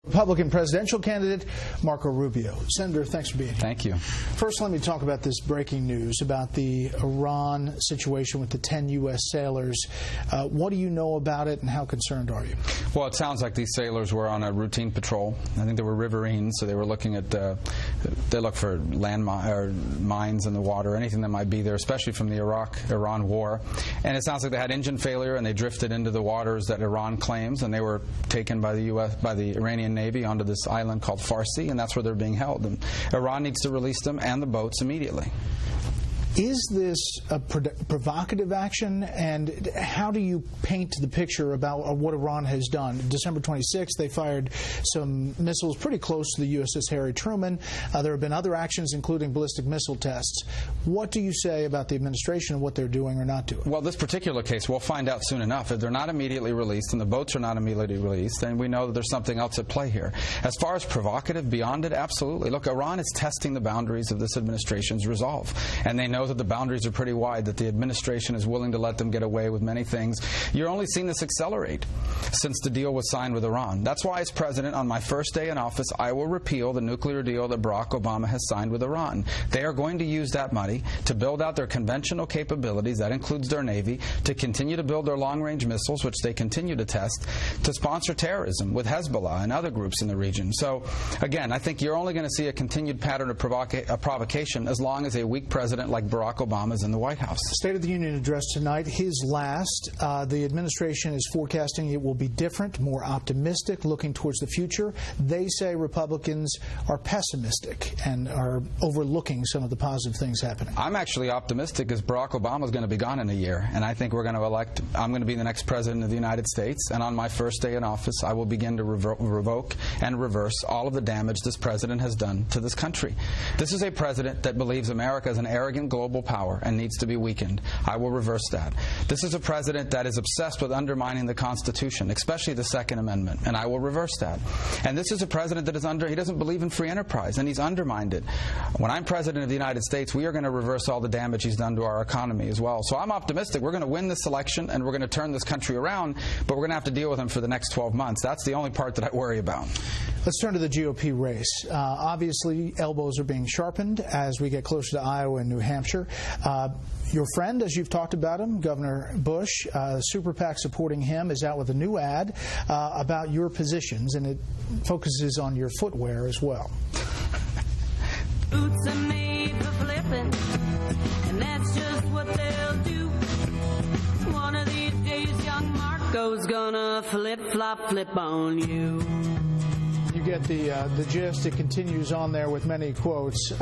Republican presidential candidate Marco Rubio. Senator, thanks for being here. Thank you. First, let me talk about this breaking news about the Iran situation with the 10 U.S. sailors. What do you know about it, and how concerned are you? Well, it sounds like these sailors were on a routine patrol. I think they were riverine, so they were looking at they look for mines in the water, anything that might be there, especially from the Iraq-Iran war. And it sounds like they had engine failure, and they drifted into the waters that Iran claims, and they were taken by the Iranian Navy onto this island called Farsi, and that's where they're being held. And Iran needs to release them and the boats immediately. Is this a provocative action, and how do you paint the picture about what Iran has done? December 26th, they fired some missiles pretty close to the USS Harry Truman. There have been other actions, including ballistic missile tests. What do you say about the administration and what they're doing or not doing? Well, this particular case, we'll find out soon enough. If they're not immediately released and the boats are not immediately released, then we know that there's something else at play here. As far as provocative, beyond it, absolutely. Look, Iran is testing the boundaries of this administration's resolve, and they know that the boundaries are pretty wide, that the administration is willing to let them get away with many things. You're only seeing this accelerate since the deal was signed with Iran. That's why, as president, on my first day in office, I will repeal the nuclear deal that Barack Obama has signed with Iran. They are going to use that money to build out their conventional capabilities, that includes their Navy, to continue to build their long-range missiles, which they continue to test, to sponsor terrorism with Hezbollah and other groups in the region. So, again, I think you're only going to see a continued pattern of provocation as long as a weak president like Barack Obama is in the White House. State of the Union address tonight, his last. The administration is forecasting it will be different, more optimistic, looking towards the future. They say Republicans are pessimistic and are overlooking some of the positive things happening. I'm actually optimistic, as Barack Obama is going to be gone in a year, and I think we're going to elect, I'm going to be the next president of the United States, and on my first day in office, I will begin to revoke and reverse all of the damage this president has done to this country. This is a president that believes America is an arrogant global power and needs to be weakened. I will reverse that. This is a president that is obsessed with undermining the Constitution, especially the Second Amendment, and I will reverse that. And this is a president that is he doesn't believe in free enterprise, and he's undermined it. When I'm president of the United States, we are going to reverse all the damage he's done to our economy as well. So I'm optimistic. We're going to win this election, and we're going to turn this country around, but we're going to have to deal with him for the next 12 months. That's the only part that I worry about. Let's turn to the GOP race. Obviously, elbows are being sharpened as we get closer to Iowa and New Hampshire. Your friend, as you've talked about him, Governor Bush, Super PAC supporting him, is out with a new ad about your positions, and it focuses on your footwear as well. Boots are made for flipping, and that's just what they'll do. One of these days, young Marco's gonna flip on you. You get the gist. It continues on there with many quotes.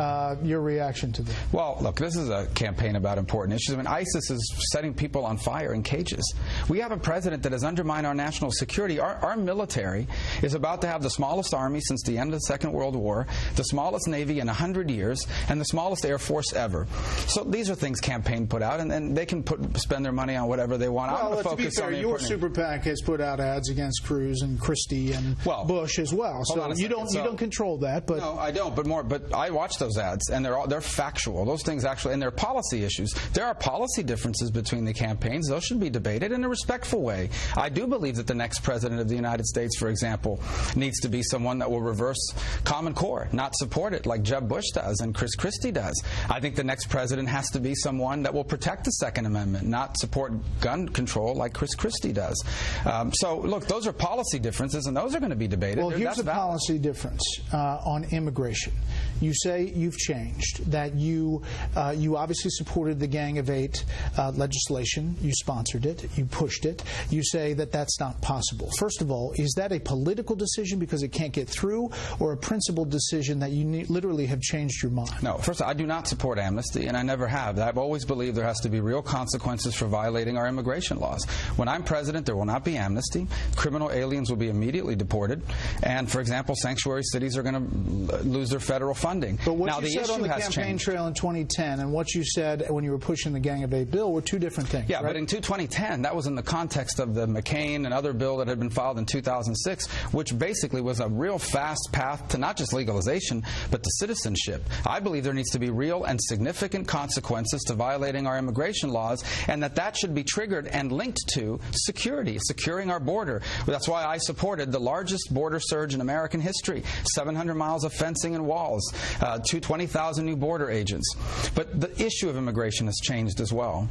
Your reaction to this? Well, look, this is a campaign about important issues. I mean, ISIS is setting people on fire in cages. We have a president that has undermined our national security. Our military is about to have the smallest army since the end of the Second World War, the smallest Navy in 100 years, and the smallest Air Force ever. So these are things campaign put out, and they can spend their money on whatever they want. Well, to be fair, your Super PAC has put out ads against Cruz and Christie and Bush as well. So you don't control that, but no, I don't. But I watch those ads, and they're factual. Those things actually, and they're policy issues. There are policy differences between the campaigns. Those should be debated in a respectful way. I do believe that the next president of the United States, for example, needs to be someone that will reverse Common Core, not support it like Jeb Bush does and Chris Christie does. I think the next president has to be someone that will protect the Second Amendment, not support gun control like Chris Christie does. So, look, those are policy differences, and those are going to be debated. Well, here's the policy difference on immigration. You say you've changed, that you obviously supported the Gang of Eight legislation. You sponsored it. You pushed it. You say that that's not possible. First of all, is that a political decision because it can't get through, or a principled decision that you literally have changed your mind? No. First of all, I do not support amnesty, and I never have. I've always believed there has to be real consequences for violating our immigration laws. When I'm president, there will not be amnesty. Criminal aliens will be immediately deported. And, for example, sanctuary cities are going to lose their federal funding. But what you said on the campaign trail in 2010 and what you said when you were pushing the Gang of Eight bill were two different things. Yeah, right? but in 2010, that was in the context of the McCain and other bill that had been filed in 2006, which basically was a real fast path to not just legalization, but to citizenship. I believe there needs to be real and significant consequences to violating our immigration laws, and that should be triggered and linked to security, securing our border. That's why I supported the largest border surge in America American history. 700 miles of fencing and walls, 20,000 new border agents. But the issue of immigration has changed as well.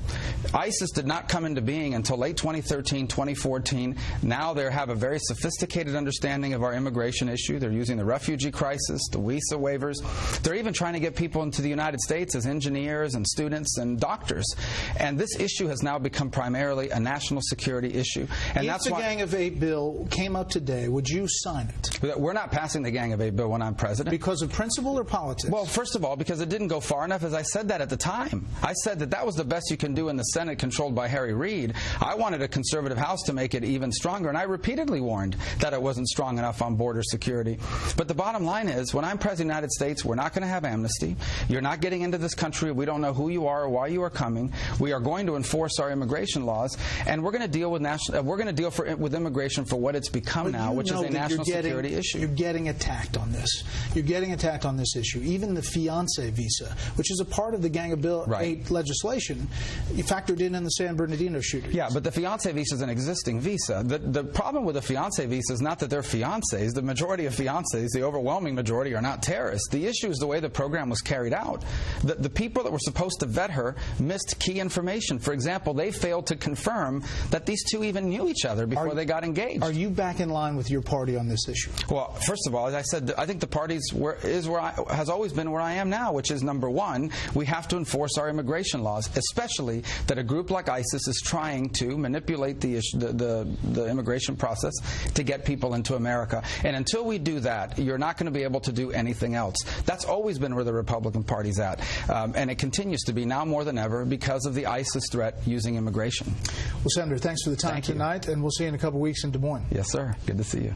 ISIS did not come into being until late 2013, 2014. Now they have a very sophisticated understanding of our immigration issue. They're using the refugee crisis, the visa waivers. They're even trying to get people into the United States as engineers and students and doctors. And this issue has now become primarily a national security issue. And if the Gang of Eight bill came up today, would you sign it? We're not passing the Gang of Eight bill when I'm president. Because of principle or politics? Well, first of all, because it didn't go far enough, as I said that at the time. I said that that was the best you can do in the Senate controlled by Harry Reid. I wanted a conservative House to make it even stronger, and I repeatedly warned that it wasn't strong enough on border security. But the bottom line is, when I'm president of the United States, we're not going to have amnesty. You're not getting into this country. We don't know who you are or why you are coming. We are going to enforce our immigration laws, and we're going to deal with with immigration for what it's become now, which is a national security issue. You're getting attacked on this. You're getting attacked on this issue. Even the fiancé visa, which is a part of the Gang of Eight legislation, you factored in the San Bernardino shootings. Yeah, but the fiancé visa is an existing visa. The problem with the fiancé visa is not that they're fiancés. The majority of fiancés, the overwhelming majority, are not terrorists. The issue is the way the program was carried out. The people that were supposed to vet her missed key information. For example, they failed to confirm that these two even knew each other before they got engaged. Are you back in line with your party on this issue? Well, first of all, as I said, I think the party has always been where I am now, which is, number one, we have to enforce our immigration laws, especially that a group like ISIS is trying to manipulate the immigration process to get people into America. And until we do that, you're not going to be able to do anything else. That's always been where the Republican Party's at. And it continues to be now more than ever because of the ISIS threat using immigration. Well, Senator, thanks for the time tonight, and we'll see you in a couple weeks in Des Moines. Yes, sir. Good to see you.